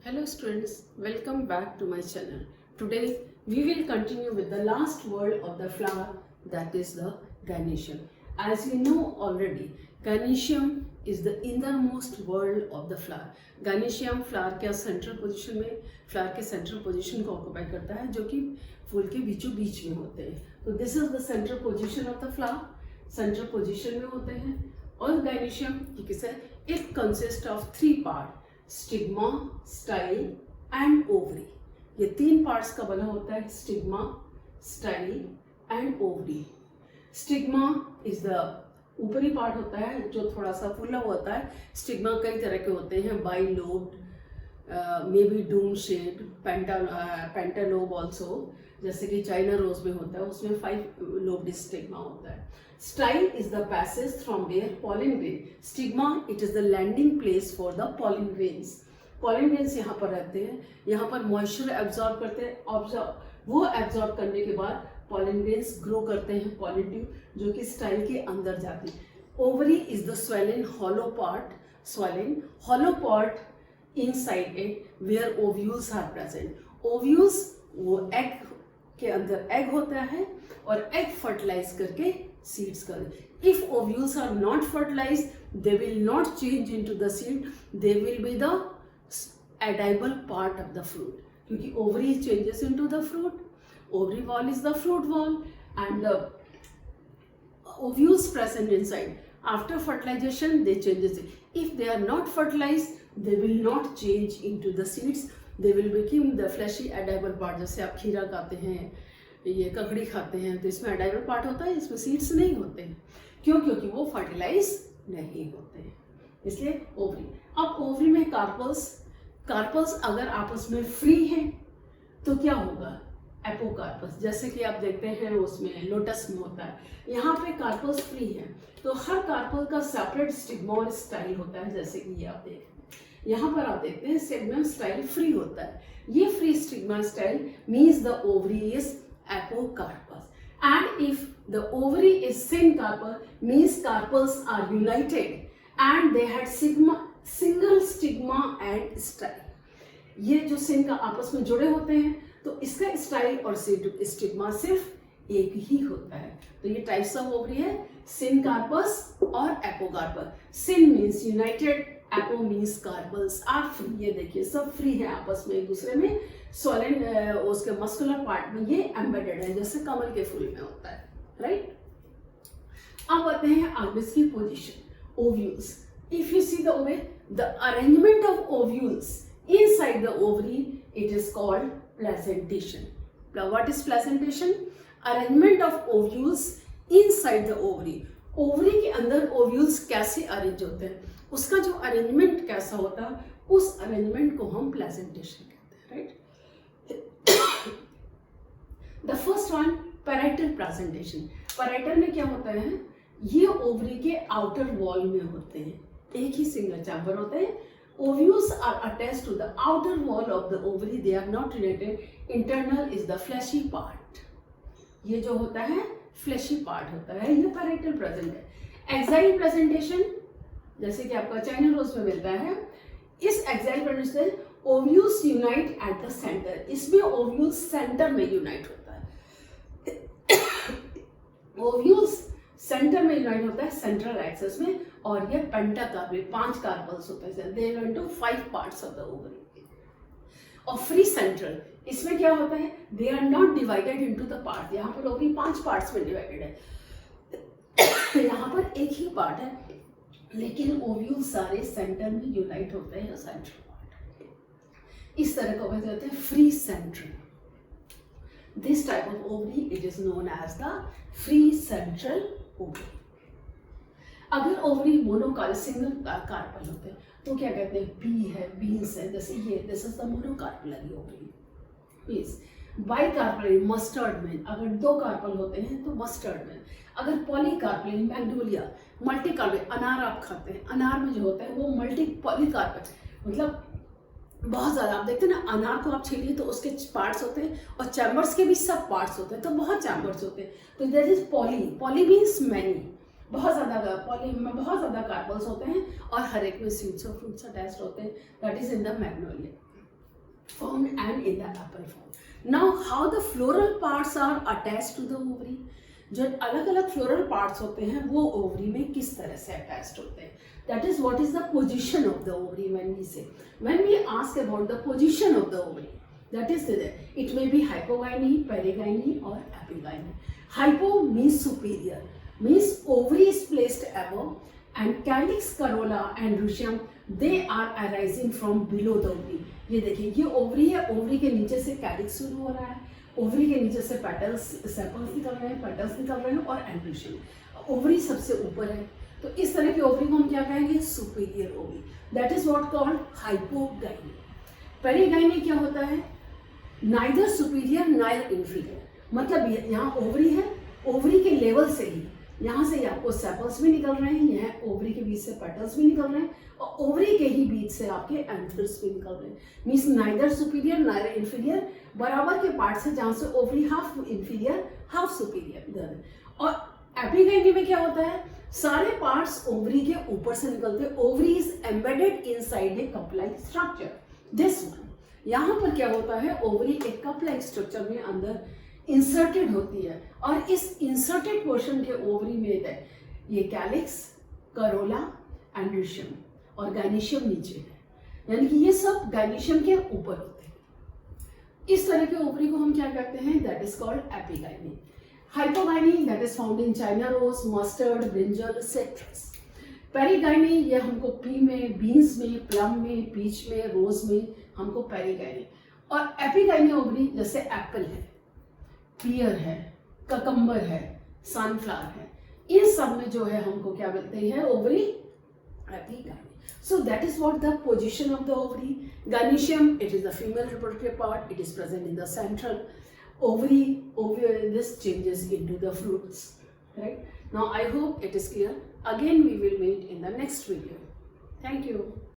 Hello students, welcome back to my channel. Today we will continue with the last word of the flower, that is the gynoecium. As you know already, gynoecium is the innermost word of the flower. Gynoecium flower के central position में flower के central position को occupy करता है जो कि फूल के बीचों बीच में होते हैं. तो this is the central position of the flower. Central position में होते हैं और gynoecium it consist of 3 part: stigma, style and ovary. ये 3 पार्ट्स का बना होता है: stigma, style and ovary. Stigma is the ऊपरी पार्ट होता है जो थोड़ा सा फुला होता है. स्टिग्मा कई तरह के होते हैं: bilobed, may be dome shaped, pentalobe also, जैसे कि चाइना रोज में होता है, उसमें 5 लोब्ड स्टिग्मा होता है. Style is the passage from where pollen grain. Stigma, it is the landing place for the pollen grains. Pollen grains यहाँ पर रहते हैं, यहाँ पर moisture absorb करते हैं. वो absorb करने के बाद pollen grains grow करते हैं, pollen tube, जो कि style के अंदर जाती है. Ovary is the swollen hollow part inside it where ovules are present. Ovules वो egg के अंदर egg होता है और egg fertilize करके seeds color. If ovules are not fertilized, they will not change into the seed. They will be the edible part of the fruit. क्योंकि ovary changes into the fruit. Ovary wall is the fruit wall, and the ovules present inside. After fertilization, they changes it. If they are not fertilized, they will not change into the seeds. They will become the fleshy edible part. जैसे आप खीरा खाते हैं, ये ककड़ी खाते हैं, तो इसमें एडाइबल पार्ट होता है, इसमें सीड्स नहीं होते हैं. क्यों? क्योंकि वो फर्टिलाइज नहीं होते हैं, इसलिए ओवरी. अब ओवरी में कार्पल्स अगर आपस में फ्री हैं तो क्या होगा? एपोकार्पस. जैसे कि आप देखते हैं उसमें लोटस में होता है, यहाँ पे कार्पल्स फ्री है तो हर कार्पल का सेपरेट स्टिग्मा और स्टाइल होता है. जैसे कि ये आप देखें, यहाँ पर आप देखते हैं स्टिग्मा स्टाइल फ्री होता है. ये free stigma style means the ovary is apocarpus. And if the ovary is syncarpal, means carpels are united and they had single stigma and style. ये जो सिंक आपस में जुड़े होते हैं तो इसका स्टाइल और स्टिग्मा सिर्फ एक ही होता है. तो ये टाइप्स ऑफ ओवरी है: syncarpus और apocarpus. Syn means united, apo means carpels are free. ये देखिए सब फ्री है आपस में एक दूसरे में. सोलेन उसके मस्कुलर पार्ट में ये एम्बेडेड है, जैसे कमल के फूल में होता है, राइट. अब आते हैं आगे इसकी position. Ovules. If you see the ओवे the arrangement of ovules inside the ovary, it is called placentation. What is placentation? Arrangement of ovules inside the ovary. Ovary के अंदर ओव्यूल्स कैसे अरेंज होते हैं, उसका जो अरेंजमेंट कैसा होता है, उस अरेंजमेंट को हम प्लेसेंटेशन कहते हैं, right. The first one, parietal presentation. Parietal में क्या होता है? ये ओवरी के आउटर वॉल में होते हैं, एक ही सिंगल चैम्बर होते हैं. Ovules are attached to the outer wall of the ovary, they are not related. Internal is the fleshy part. ये जो होता है फ्लैशी पार्ट होता है, ये पैराइटल प्रेजेंट है. एक्साइल प्रेजेंटेशन जैसे कि आपका चाइना रोज में मिलता है. इस axile presentation ovules unite at the centre. इसमें ओव्यूल्स सेंटर में यूनाइट होता है. ओव्यूल्स सेंटर में यूनाइट होता है, सेंट्रल एक्सेस में. और ये पेंटाकार्पल, 5 कार्पल्स होते हैं. They belong to 5 parts of the ovary. और फ्री सेंट्रल, इसमें क्या होता है? They are not divided into the part. यहाँ पर ओवरी 5 पार्ट्स में डिवाइडेड है. यहाँ पर एक ही पार्ट है, लेकिन ओव्यूल सारे सेंटर में यूनाइट होते हैं, सेंट्रल. इस तरह का कहते हैं free central. This type of ovary it is known as the free central ovary. अगर ओवरी मोनोकार्प सिंगल कार्पल होते हैं तो क्या कहते हैं? पी है, बीन्स है, जैसे ये this is the monocarpel ovary. Peas. Bicarpel mustard में, अगर 2 कार्पल होते हैं तो मस्टर्ड में. अगर पॉलीकार्पल मैग्नोलिया, मल्टीकार्पल, अनार आप खाते हैं, अनार में जो होता है वो मल्टी पॉलीकार्पल, मतलब बहुत ज़्यादा. आप देखते हैं ना, अनार को आप छीलिए तो उसके पार्ट्स होते हैं और चैम्बर्स के भी सब पार्ट्स होते हैं, तो बहुत चैम्बर्स होते हैं. तो that is poly means many. बहुत ज़्यादा पॉली में बहुत ज़्यादा कार्पल्स होते हैं और हर एक में सीड्स और फ्रूट्स अटैच्ड होते हैं. That is in the Magnolia. found and in the apple form. Now how the floral parts are attached to the ovary? जो अलग अलग फ्लोरल पार्ट्स होते हैं वो ओवरी में किस तरह से अटैच्ड होते हैं, that is what is the position of the ovary. When we ask about the position of the ovary, that is it may be hypogyny, perigyny और epigyny. Hypo means superior, means ovary is placed above and calyx, corolla and androecium they are arising from below the ovary. ये देखिए ये ovary है, ovary के नीचे से calyx शुरू हो रहा है, ओवरी के नीचे से पेटल्स, सेपल्स निकल रहे हैं, पेटल्स निकल रहे हैं और एंड्रिशियम. ओवरी सबसे ऊपर है, तो इस तरह की ओवरी को हम क्या कहेंगे, superior ovary. That is what called hypogyny. Perigyny क्या होता है, नाइदर सुपीरियर नाइदर इंफीरियर. मतलब यहाँ ओवरी है, ओवरी के लेवल से ही यहाँ से आपको सेपल्स भी निकल रहे हैं, यहाँ ओवरी के बीच से पेटल्स भी निकल रहे हैं और ओवरी के ही बीच से आपके एंथर्स भी निकल रहे हैं. Means neither superior neither inferior, बराबर के पार्ट्स है जहाँ से ovary half inferior half superior. और एपिगाइनी में क्या होता है, सारे पार्ट्स ओवरी के ऊपर से निकलते हैं. Ovary is embedded inside a cup like structure. This one यहाँ पर क्या होता है, ओवरी एक कप लाइक स्ट्रक्चर में अंदर इंसर्टेड होती है और इस इंसर्टेड पोर्शन के ओवरी में ये कैलिक्स, करोला, एंड्रिशियम और गाइनीशियम नीचे है. यानी कि ये सब गाइनीशियम के ऊपर होते हैं. इस तरह के ओवरी को हम क्या कहते हैं, that is called epigyny. Hypogyny that is found in China rose, mustard, brinjal, citrus. Perigyny ये हमको पी में, बीन्स में, प्लम में, पीच में, रोज में हमको पेरिगाइनी. और एपिगाइनी ओवरी जैसे एप्पल है, पियर है, ककम्बर है, सनफ्लावर है, इन सब में जो है हमको क्या मिलते हैं, ovary एपिगाइनी. So that is what the position of the ovary. Gynoecium, it is the female reproductive part. It is present in the central ovary. This changes into the fruits. Right? Now I hope it is clear. Again we will meet in the next video. Thank you.